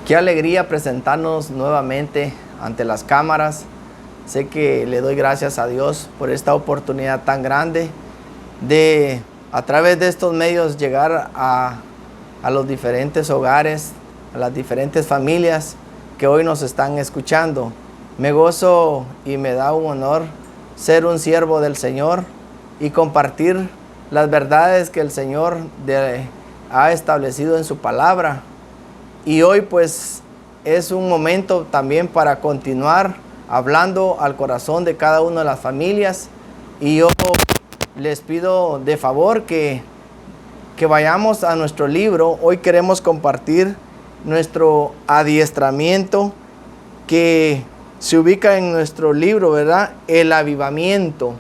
Qué alegría presentarnos nuevamente ante las cámaras. Sé que le doy gracias a Dios por esta oportunidad tan grande de, a través de estos medios, llegar a los diferentes hogares, a las diferentes familias que hoy nos están escuchando. Me gozo y me da un honor ser un siervo del Señor y compartir las verdades que el Señor ha establecido en su palabra. Y hoy pues es un momento también para continuar hablando al corazón de cada una de las familias. Y yo les pido de favor que vayamos a nuestro libro. Hoy queremos compartir nuestro adiestramiento que se ubica en nuestro libro, ¿verdad? El avivamiento.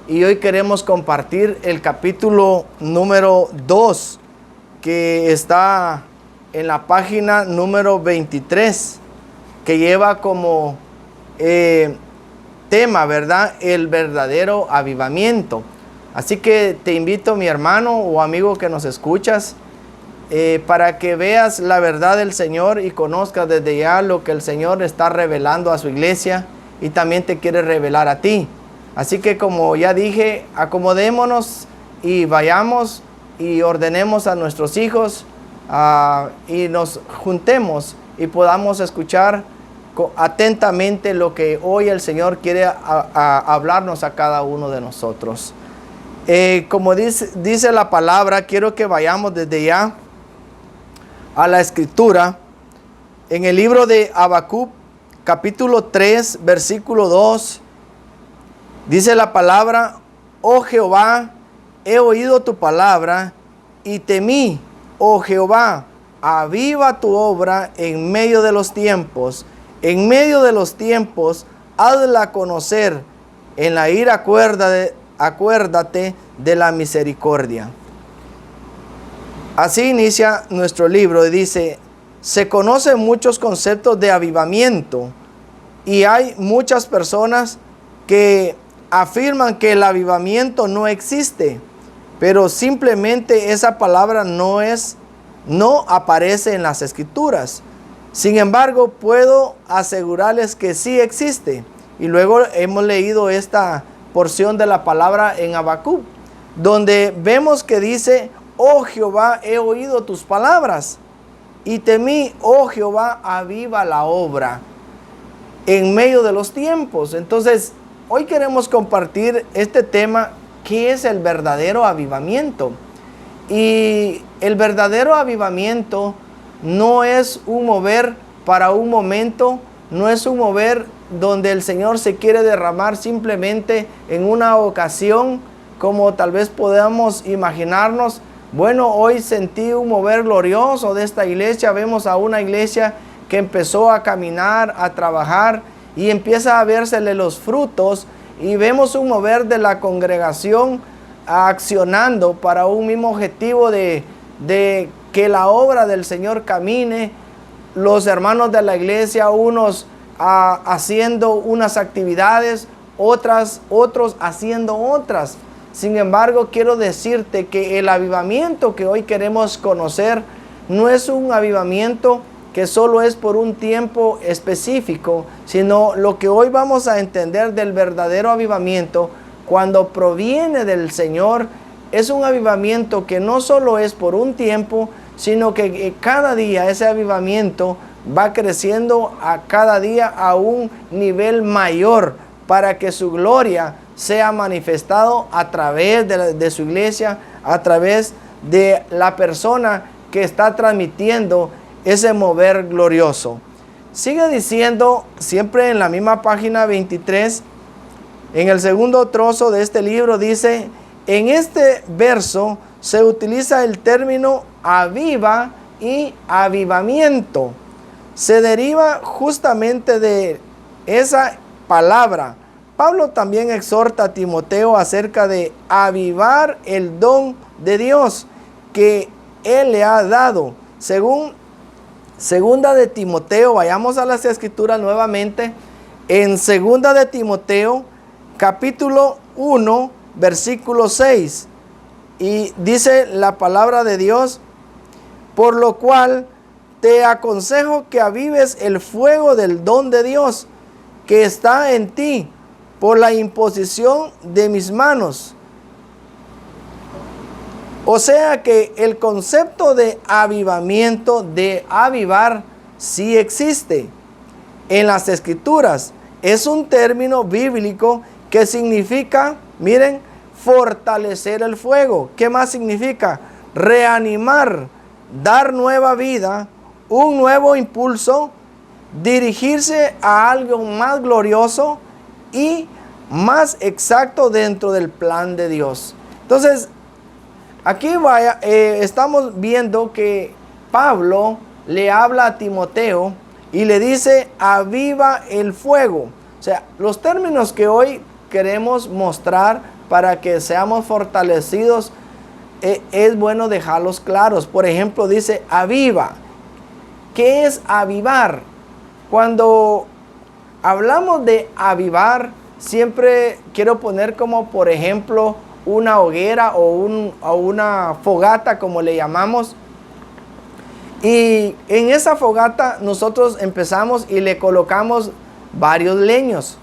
Y hoy queremos compartir el capítulo número 2, que está en la página número 23, que lleva como tema, ¿verdad?, el verdadero avivamiento. Así que te invito, mi hermano o amigo que nos escuchas, para que veas la verdad del Señor y conozcas desde ya lo que el Señor está revelando a su iglesia y también te quiere revelar a ti. Así que, como ya dije, acomodémonos y vayamos y ordenemos a nuestros hijos y nos juntemos y podamos escuchar atentamente lo que hoy el Señor quiere hablarnos a cada uno de nosotros. Como dice la palabra, quiero que vayamos desde ya a la escritura en el libro de Habacuc, capítulo 3, versículo 2. Dice la palabra: oh Jehová, he oído tu palabra y temí. Oh Jehová, aviva tu obra en medio de los tiempos. En medio de los tiempos, hazla conocer. En la ira acuérdate de la misericordia. Así inicia nuestro libro y dice: se conocen muchos conceptos de avivamiento y hay muchas personas que afirman que el avivamiento no existe, pero simplemente esa palabra no aparece en las escrituras. Sin embargo, puedo asegurarles que sí existe. Y luego hemos leído esta porción de la palabra en Habacuc, donde vemos que dice: oh Jehová, he oído tus palabras y temí. Oh Jehová, aviva la obra en medio de los tiempos. Entonces, hoy queremos compartir este tema: ¿qué es el verdadero avivamiento? Y el verdadero avivamiento no es un mover para un momento, no es un mover donde el Señor se quiere derramar simplemente en una ocasión, como tal vez podamos imaginarnos. Bueno, hoy sentí un mover glorioso de esta iglesia. Vemos a una iglesia que empezó a caminar, a trabajar, y empieza a vérsele los frutos, y vemos un mover de la congregación accionando para un mismo objetivo de que la obra del Señor camine. Los hermanos de la iglesia, unos haciendo unas actividades, otros haciendo otras. Sin embargo, quiero decirte que el avivamiento que hoy queremos conocer no es un avivamiento que solo es por un tiempo específico, sino lo que hoy vamos a entender del verdadero avivamiento, cuando proviene del Señor, es un avivamiento que no solo es por un tiempo, sino que cada día ese avivamiento va creciendo a cada día a un nivel mayor, para que su gloria sea manifestado a través de su iglesia, a través de la persona que está transmitiendo ese mover glorioso. Sigue diciendo, siempre en la misma página 23, en el segundo trozo de este libro, dice: en este verso se utiliza el término aviva y avivamiento. Se deriva justamente de esa palabra. Pablo también exhorta a Timoteo acerca de avivar el don de Dios que él le ha dado. Según segunda de Timoteo, vayamos a las escrituras nuevamente, en segunda de Timoteo, capítulo 1, versículo 6. Y dice la palabra de Dios: por lo cual te aconsejo que avives el fuego del don de Dios que está en ti por la imposición de mis manos. O sea que el concepto de avivamiento, de avivar, sí existe en las Escrituras. Es un término bíblico que significa, miren, fortalecer el fuego. ¿Qué más significa? Reanimar, dar nueva vida, un nuevo impulso, dirigirse a algo más glorioso y más exacto dentro del plan de Dios. Entonces, aquí estamos viendo que Pablo le habla a Timoteo y le dice, aviva el fuego. O sea, los términos que hoy queremos mostrar para que seamos fortalecidos, es bueno dejarlos claros. Por ejemplo, dice aviva. ¿Qué es avivar? Cuando hablamos de avivar, siempre quiero poner como por ejemplo una hoguera o una fogata, como le llamamos. Y en esa fogata nosotros empezamos y le colocamos varios leños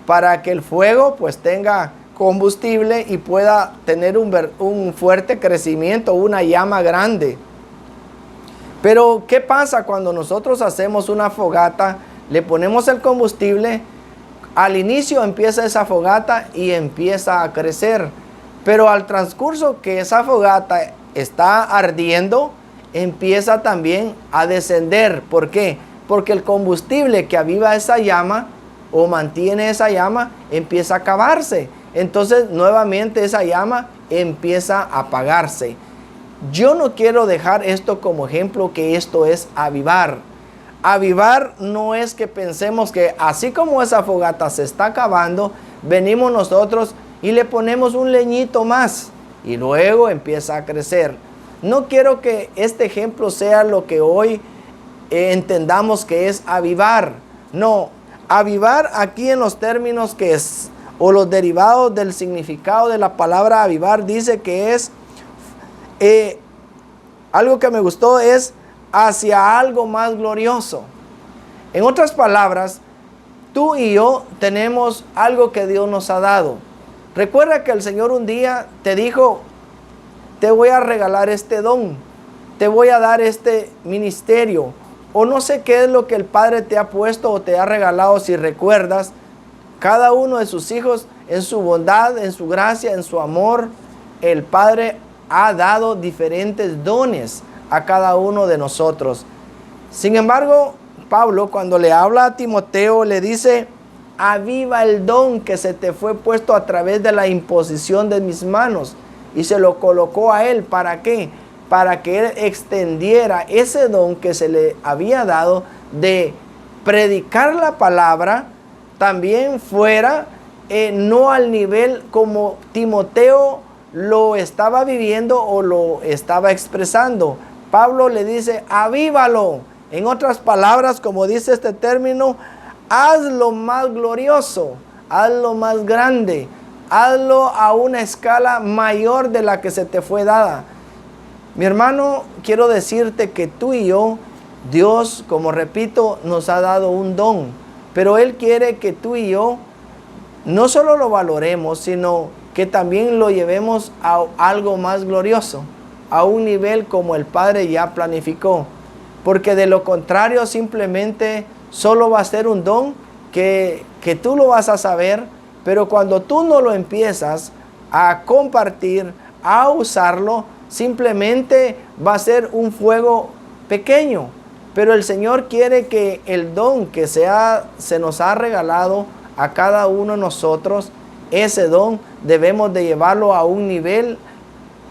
para que el fuego pues tenga combustible y pueda tener un fuerte crecimiento, una llama grande. Pero ¿qué pasa cuando nosotros hacemos una fogata, le ponemos el combustible? Al inicio empieza esa fogata y empieza a crecer, pero al transcurso que esa fogata está ardiendo, empieza también a descender. ¿Por qué? Porque el combustible que aviva esa llama o mantiene esa llama empieza a acabarse. Entonces nuevamente esa llama empieza a apagarse. Yo no quiero dejar esto como ejemplo, que esto es avivar. Avivar no es que pensemos que así como esa fogata se está acabando, venimos nosotros y le ponemos un leñito más y luego empieza a crecer. No quiero que este ejemplo sea lo que hoy entendamos que es avivar. No, avivar aquí en los términos que es, o los derivados del significado de la palabra avivar, dice que es, algo que me gustó es hacia algo más glorioso. En otras palabras, tú y yo tenemos algo que Dios nos ha dado. Recuerda que el Señor un día te dijo, te voy a regalar este don, te voy a dar este ministerio, o no sé qué es lo que el Padre te ha puesto o te ha regalado. Si recuerdas, cada uno de sus hijos, en su bondad, en su gracia, en su amor, el Padre ha dado diferentes dones a cada uno de nosotros. Sin embargo, Pablo, cuando le habla a Timoteo, le dice, aviva el don que se te fue puesto a través de la imposición de mis manos. Y se lo colocó a él. ¿Para qué? Para que él extendiera ese don que se le había dado de predicar la palabra, también fuera, no al nivel como Timoteo lo estaba viviendo o lo estaba expresando. Pablo le dice, avívalo. En otras palabras, como dice este término, hazlo más glorioso, hazlo más grande, hazlo a una escala mayor de la que se te fue dada. Mi hermano, quiero decirte que tú y yo, Dios, como repito, nos ha dado un don, pero Él quiere que tú y yo no solo lo valoremos, sino que también lo llevemos a algo más glorioso, a un nivel como el Padre ya planificó. Porque de lo contrario, simplemente solo va a ser un don que tú lo vas a saber, pero cuando tú no lo empiezas a compartir, a usarlo, simplemente va a ser un fuego pequeño. Pero el Señor quiere que el don que se nos ha regalado a cada uno de nosotros, ese don debemos de llevarlo a un nivel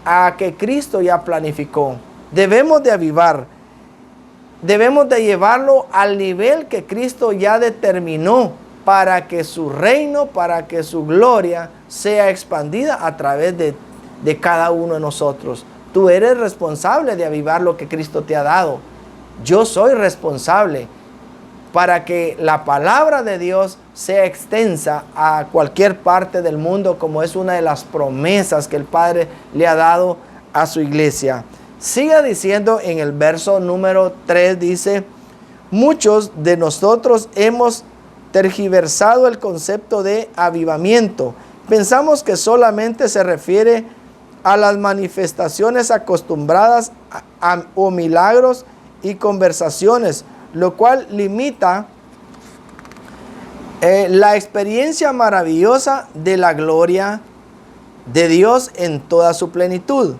a que Cristo ya planificó. Debemos de avivar. Debemos de llevarlo al nivel que Cristo ya determinó para que su reino, para que su gloria sea expandida a través de cada uno de nosotros. Tú eres responsable de avivar lo que Cristo te ha dado. Yo soy responsable para que la palabra de Dios sea extensa a cualquier parte del mundo, como es una de las promesas que el Padre le ha dado a su iglesia. Sigue diciendo en el verso número 3, dice: muchos de nosotros hemos tergiversado el concepto de avivamiento. Pensamos que solamente se refiere a las manifestaciones acostumbradas o milagros y conversaciones, lo cual limita la experiencia maravillosa de la gloria de Dios en toda su plenitud.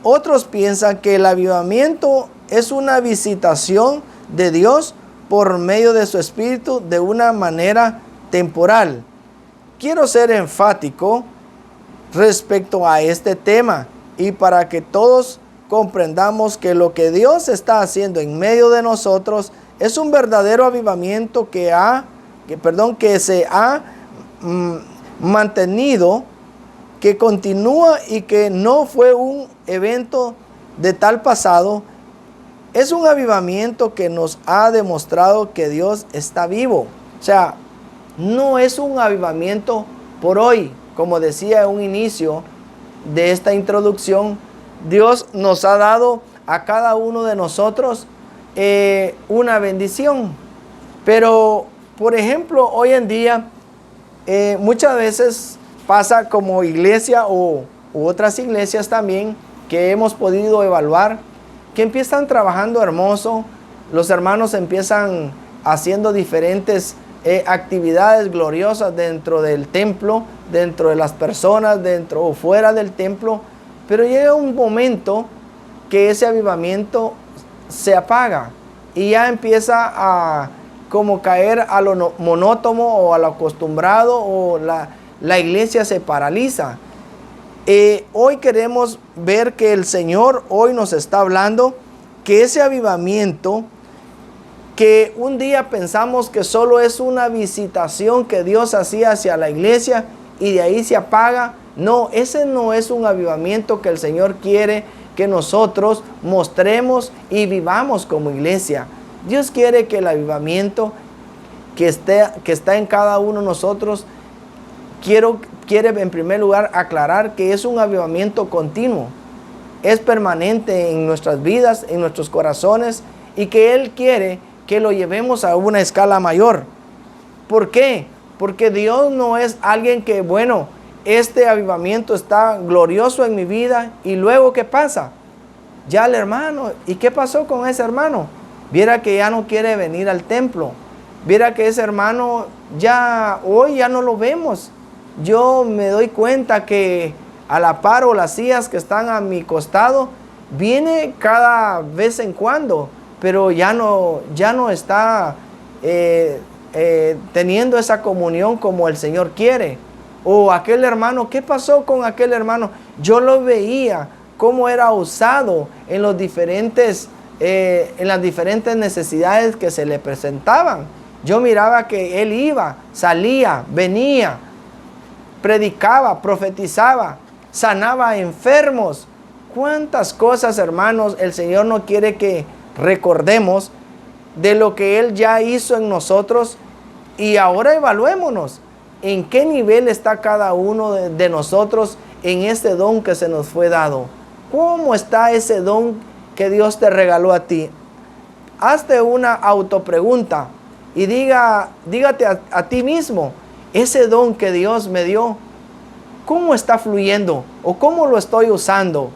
Otros piensan que el avivamiento es una visitación de Dios por medio de su Espíritu de una manera temporal. Quiero ser enfático respecto a este tema y para que todos comprendamos que lo que Dios está haciendo en medio de nosotros es un verdadero avivamiento que se ha mantenido, que continúa y que no fue un evento de tal pasado. Es un avivamiento que nos ha demostrado que Dios está vivo. O sea, no es un avivamiento por hoy. Como decía en un inicio de esta introducción, Dios nos ha dado a cada uno de nosotros una bendición. Pero, por ejemplo, hoy en día muchas veces pasa como iglesia u otras iglesias también que hemos podido evaluar, que empiezan trabajando hermoso, los hermanos empiezan haciendo diferentes actividades gloriosas dentro del templo, dentro de las personas, dentro o fuera del templo, pero llega un momento que ese avivamiento se apaga y ya empieza a como caer a lo monótono o a lo acostumbrado, o la iglesia se paraliza. Hoy queremos ver que el Señor hoy nos está hablando que ese avivamiento, que un día pensamos que solo es una visitación que Dios hacía hacia la iglesia y de ahí se apaga. No, ese no es un avivamiento que el Señor quiere que nosotros mostremos y vivamos como iglesia. Dios quiere que el avivamiento que está en cada uno de nosotros, quiere en primer lugar aclarar que es un avivamiento continuo, es permanente en nuestras vidas, en nuestros corazones, y que Él quiere que lo llevemos a una escala mayor. ¿Por qué? Porque Dios no es alguien que, bueno, este avivamiento está glorioso en mi vida y luego ¿qué pasa? Ya el hermano, ¿y qué pasó con ese hermano? Viera que ya no quiere venir al templo. Viera que ese hermano hoy ya no lo vemos. Yo me doy cuenta que a la par o las sillas que están a mi costado, viene cada vez en cuando, pero ya no está teniendo esa comunión como el Señor quiere. O aquel hermano, ¿qué pasó con aquel hermano? Yo lo veía cómo era usado en las diferentes necesidades que se le presentaban. Yo miraba que él iba, salía, venía, predicaba, profetizaba, sanaba enfermos. ¿Cuántas cosas, hermanos, el Señor no quiere que recordemos de lo que Él ya hizo en nosotros? Y ahora evaluémonos en qué nivel está cada uno de nosotros en este don que se nos fue dado. ¿Cómo está ese don que Dios te regaló a ti? Hazte una autopregunta y dígate a ti mismo, ese don que Dios me dio, ¿cómo está fluyendo? ¿O cómo lo estoy usando?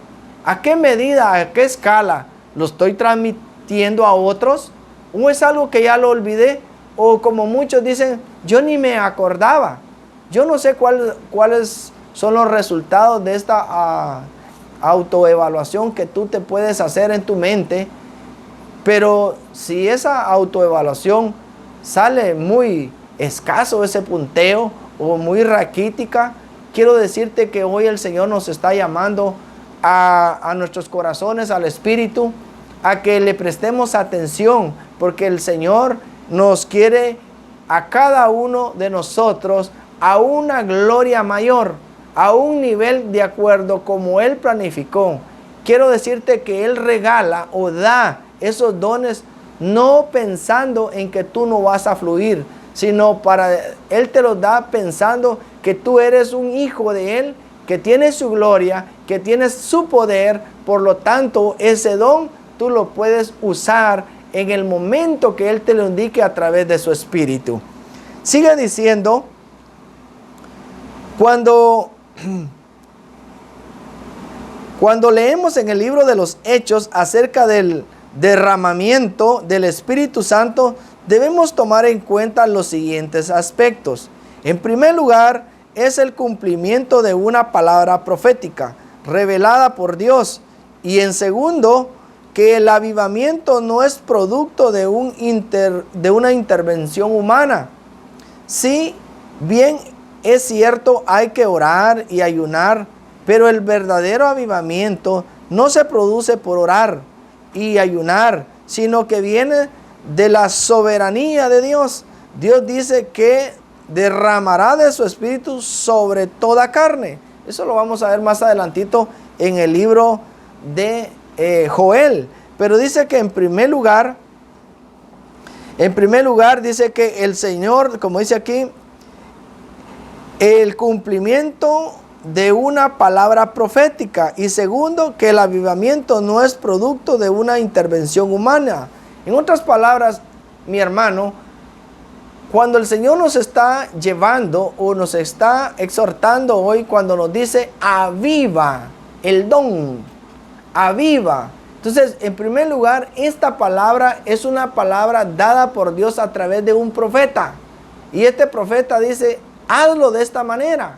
¿A qué medida, a qué escala lo estoy transmitiendo a otros? ¿O es algo que ya lo olvidé? O como muchos dicen, yo ni me acordaba. Yo no sé cuáles son los resultados de esta autoevaluación que tú te puedes hacer en tu mente. Pero si esa autoevaluación sale muy escaso, ese punteo, o muy raquítica, quiero decirte que hoy el Señor nos está llamando a nuestros corazones, al Espíritu, a que le prestemos atención, porque el Señor nos quiere a cada uno de nosotros a una gloria mayor, a un nivel de acuerdo como Él planificó. Quiero decirte que Él regala o da esos dones no pensando en que tú no vas a fluir, sino Él te los da pensando que tú eres un hijo de Él, que tiene su gloria que tienes su poder, por lo tanto ese don tú lo puedes usar en el momento que Él te lo indique a través de su Espíritu. Sigue diciendo, cuando leemos en el libro de los Hechos acerca del derramamiento del Espíritu Santo, debemos tomar en cuenta los siguientes aspectos. En primer lugar, es el cumplimiento de una palabra profética revelada por Dios. Y en segundo, que el avivamiento no es producto de una intervención humana. Sí, bien es cierto, hay que orar y ayunar, pero el verdadero avivamiento no se produce por orar y ayunar, sino que viene de la soberanía de Dios. Dios dice que derramará de su Espíritu sobre toda carne. Eso lo vamos a ver más adelantito en el libro de Joel. Pero dice que en primer lugar dice que el Señor, como dice aquí, el cumplimiento de una palabra profética. Y segundo, que el avivamiento no es producto de una intervención humana. En otras palabras, mi hermano, cuando el Señor nos está llevando o nos está exhortando hoy, cuando nos dice aviva el don, aviva. Entonces, en primer lugar, esta palabra es una palabra dada por Dios a través de un profeta. Y este profeta dice, hazlo de esta manera.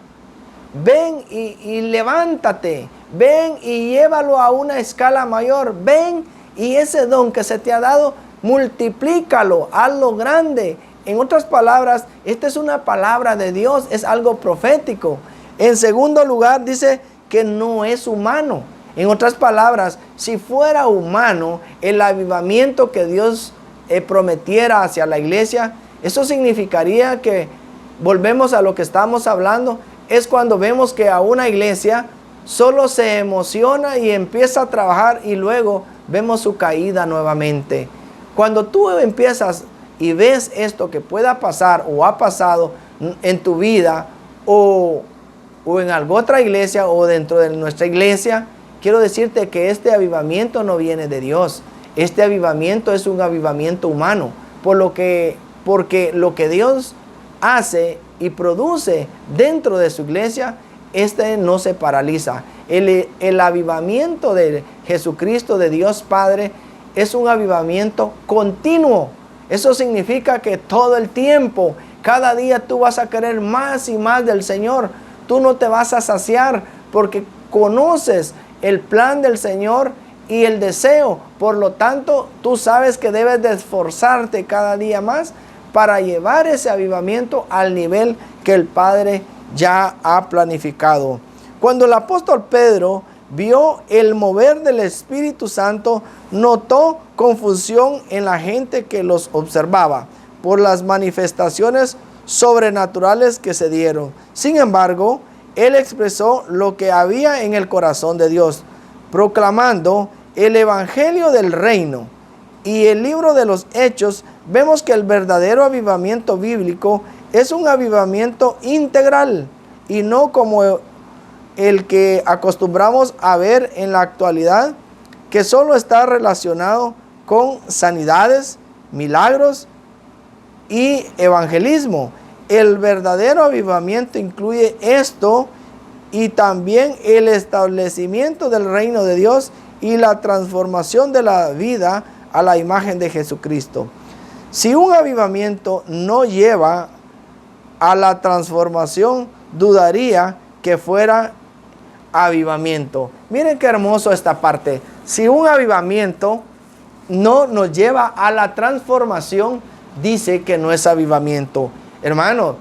Ven y levántate. Ven y llévalo a una escala mayor. Ven y ese don que se te ha dado, multiplícalo, hazlo grande. En otras palabras, esta es una palabra de Dios, es algo profético. En segundo lugar, dice que no es humano. En otras palabras, si fuera humano, el avivamiento que Dios prometiera hacia la iglesia, eso significaría que, volvemos a lo que estamos hablando, es cuando vemos que a una iglesia solo se emociona y empieza a trabajar y luego vemos su caída nuevamente. Cuando tú empiezas y ves esto que pueda pasar o ha pasado en tu vida o en alguna otra iglesia o dentro de nuestra iglesia, quiero decirte que este avivamiento no viene de Dios. Este avivamiento es un avivamiento humano, porque lo que Dios hace y produce dentro de su iglesia, no se paraliza. El avivamiento de Jesucristo, de Dios Padre, es un avivamiento continuo. Eso significa que todo el tiempo, cada día tú vas a querer más y más del Señor. Tú no te vas a saciar porque conoces el plan del Señor y el deseo. Por lo tanto, tú sabes que debes de esforzarte cada día más para llevar ese avivamiento al nivel que el Padre ya ha planificado. Cuando el apóstol Pedro vio el mover del Espíritu Santo, notó confusión en la gente que los observaba por las manifestaciones sobrenaturales que se dieron. Sin embargo, él expresó lo que había en el corazón de Dios, proclamando el evangelio del reino. Y el libro de los Hechos, vemos que el verdadero avivamiento bíblico es un avivamiento integral y no como el que acostumbramos a ver en la actualidad, que solo está relacionado con sanidades, milagros y evangelismo. El verdadero avivamiento incluye esto y también el establecimiento del reino de Dios y la transformación de la vida a la imagen de Jesucristo. Si un avivamiento no lleva a la transformación, dudaría que fuera avivamiento. Miren qué hermoso esta parte. Si un avivamiento no nos lleva a la transformación, dice que no es avivamiento. Hermano,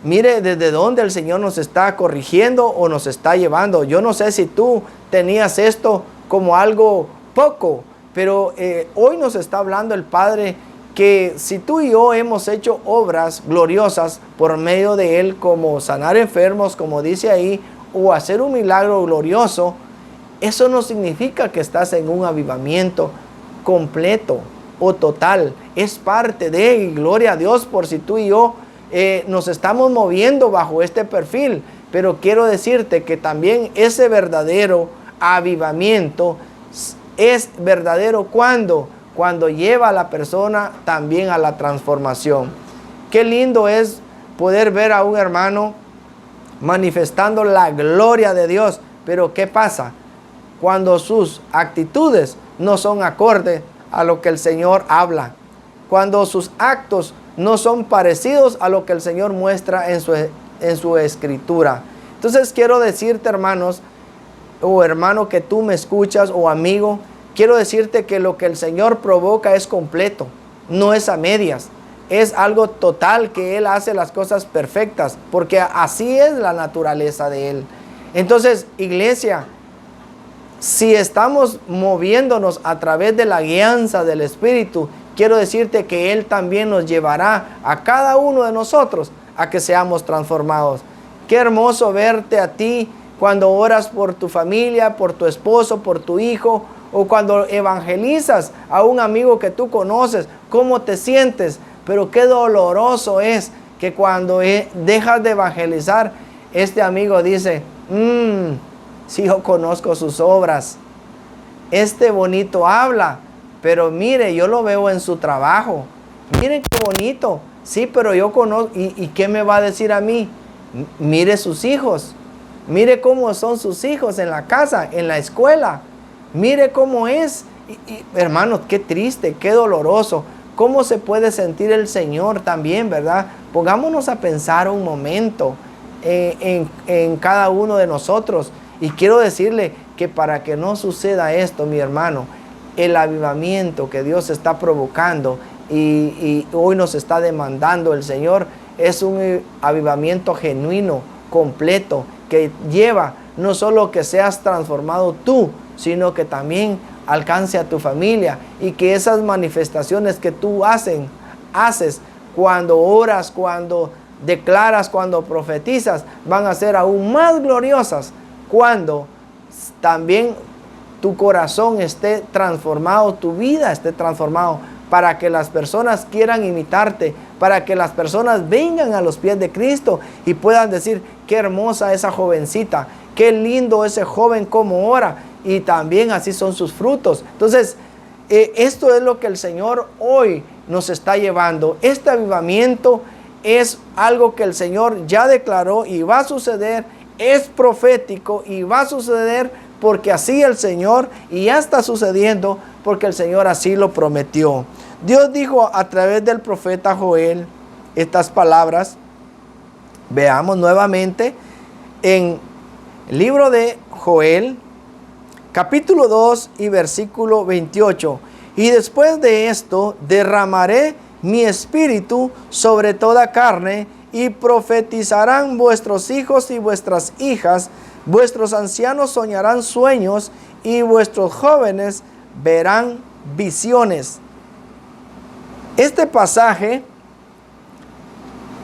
mire desde dónde el Señor nos está corrigiendo o nos está llevando. Yo no sé si tú tenías esto como algo poco, pero hoy nos está hablando el Padre que si tú y yo hemos hecho obras gloriosas por medio de Él, como sanar enfermos, como dice ahí, o hacer un milagro glorioso, eso no significa que estás en un avivamiento completo o total. Es parte de, y gloria a Dios por si tú y yo nos estamos moviendo bajo este perfil. pero quiero decirte que también ese verdadero avivamiento es verdadero cuando lleva a la persona también a la transformación. Qué lindo es poder ver a un hermano manifestando la gloria de Dios, pero ¿qué pasa? Cuando sus actitudes no son acorde a lo que el Señor habla, cuando sus actos no son parecidos a lo que el Señor muestra en su escritura. Entonces quiero decirte, hermanos, o hermano que tú me escuchas, o amigo, quiero decirte que lo que el Señor provoca es completo, no es a medias, es algo total, que Él hace las cosas perfectas, porque así es la naturaleza de Él. Entonces, iglesia, si estamos moviéndonos a través de la guianza del Espíritu, quiero decirte que Él también nos llevará a cada uno de nosotros a que seamos transformados. Qué hermoso verte a ti cuando oras por tu familia, por tu esposo, por tu hijo, o cuando evangelizas a un amigo que tú conoces, cómo te sientes. Pero qué doloroso es que cuando dejas de evangelizar, este amigo dice, sí, yo conozco sus obras, este bonito habla, pero mire, yo lo veo en su trabajo, miren qué bonito, sí, pero yo conozco, ¿y qué me va a decir a mí? Mire sus hijos, mire cómo son sus hijos en la casa, en la escuela, mire cómo es. Hermanos, qué triste, qué doloroso. ¿Cómo se puede sentir el Señor también, verdad? Pongámonos a pensar un momento en cada uno de nosotros. Y quiero decirle que para que no suceda esto, mi hermano, el avivamiento que Dios está provocando y hoy nos está demandando el Señor, es un avivamiento genuino, completo, que lleva no solo que seas transformado tú, sino que también alcance a tu familia, y que esas manifestaciones que tú haces cuando oras, cuando declaras, cuando profetizas, van a ser aún más gloriosas cuando también tu corazón esté transformado, tu vida esté transformado, para que las personas quieran imitarte, para que las personas vengan a los pies de Cristo y puedan decir, qué hermosa esa jovencita, qué lindo ese joven como ora, y también así son sus frutos. Entonces, esto es lo que el Señor hoy nos está llevando. Este avivamiento es algo que el Señor ya declaró y va a suceder, es profético y va a suceder porque así el Señor, y ya está sucediendo porque el Señor así lo prometió. Dios dijo a través del profeta Joel estas palabras. Veamos nuevamente en el libro de Joel, capítulo 2 y versículo 28. Y después de esto derramaré mi espíritu sobre toda carne, y profetizarán vuestros hijos y vuestras hijas, vuestros ancianos soñarán sueños, y vuestros jóvenes verán visiones. Este pasaje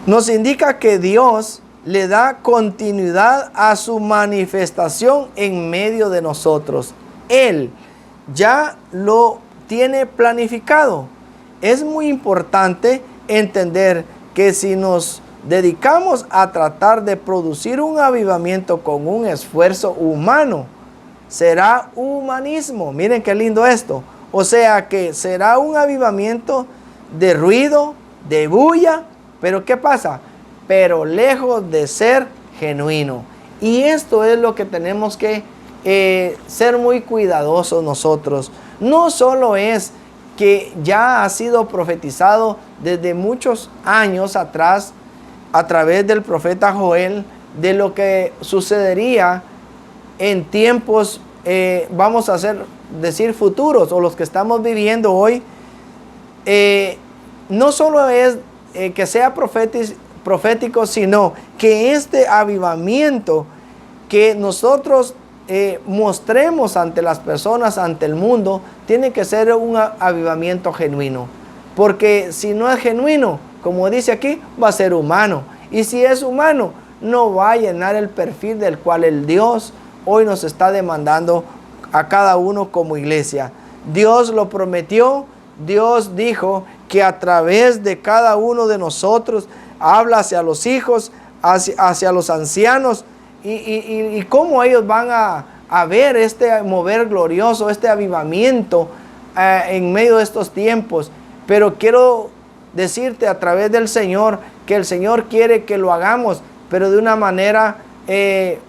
nos indica que Dios le da continuidad a su manifestación en medio de nosotros. Él ya lo tiene planificado. Es muy importante entender que si nos dedicamos a tratar de producir un avivamiento con un esfuerzo humano, será humanismo. Miren qué lindo esto. O sea que será un avivamiento de ruido, de bulla, pero ¿qué pasa? Pero lejos de ser genuino. Y esto es lo que tenemos que ser muy cuidadosos nosotros. No solo es que ya ha sido profetizado desde muchos años atrás a través del profeta Joel de lo que sucedería en tiempos, vamos a decir futuros, o los que estamos viviendo hoy. No solo es que sea profético, sino que este avivamiento que nosotros mostremos ante las personas, ante el mundo, tiene que ser un avivamiento genuino. Porque si no es genuino, como dice aquí, va a ser humano. Y si es humano, no va a llenar el perfil del cual el Dios hoy nos está demandando a cada uno como iglesia. Dios lo prometió. Dios dijo que a través de cada uno de nosotros habla hacia los hijos, hacia los ancianos, y cómo ellos van a ver este mover glorioso, este avivamiento en medio de estos tiempos. Pero quiero decirte a través del Señor que el Señor quiere que lo hagamos, pero de una manera de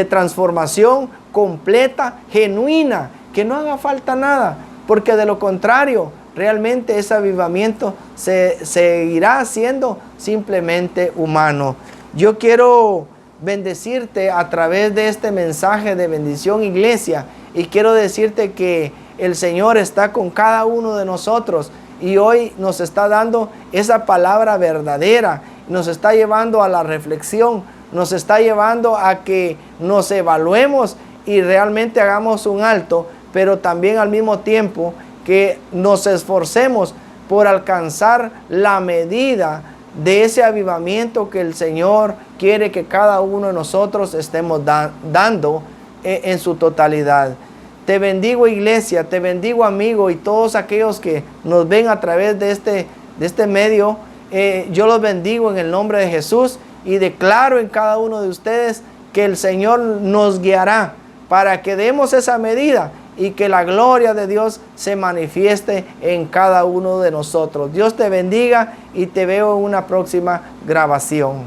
transformación completa, genuina, que no haga falta nada, porque de lo contrario, realmente ese avivamiento se seguirá haciendo simplemente humano. Yo quiero bendecirte a través de este mensaje de bendición, iglesia, y quiero decirte que el Señor está con cada uno de nosotros y hoy nos está dando esa palabra verdadera, nos está llevando a la reflexión, nos está llevando a que nos evaluemos y realmente hagamos un alto, pero también al mismo tiempo que nos esforcemos por alcanzar la medida de ese avivamiento que el Señor quiere que cada uno de nosotros estemos dando en su totalidad. Te bendigo, iglesia, te bendigo, amigo, y todos aquellos que nos ven a través de este medio. Yo los bendigo en el nombre de Jesús y declaro en cada uno de ustedes que el Señor nos guiará para que demos esa medida y que la gloria de Dios se manifieste en cada uno de nosotros. Dios te bendiga y te veo en una próxima grabación.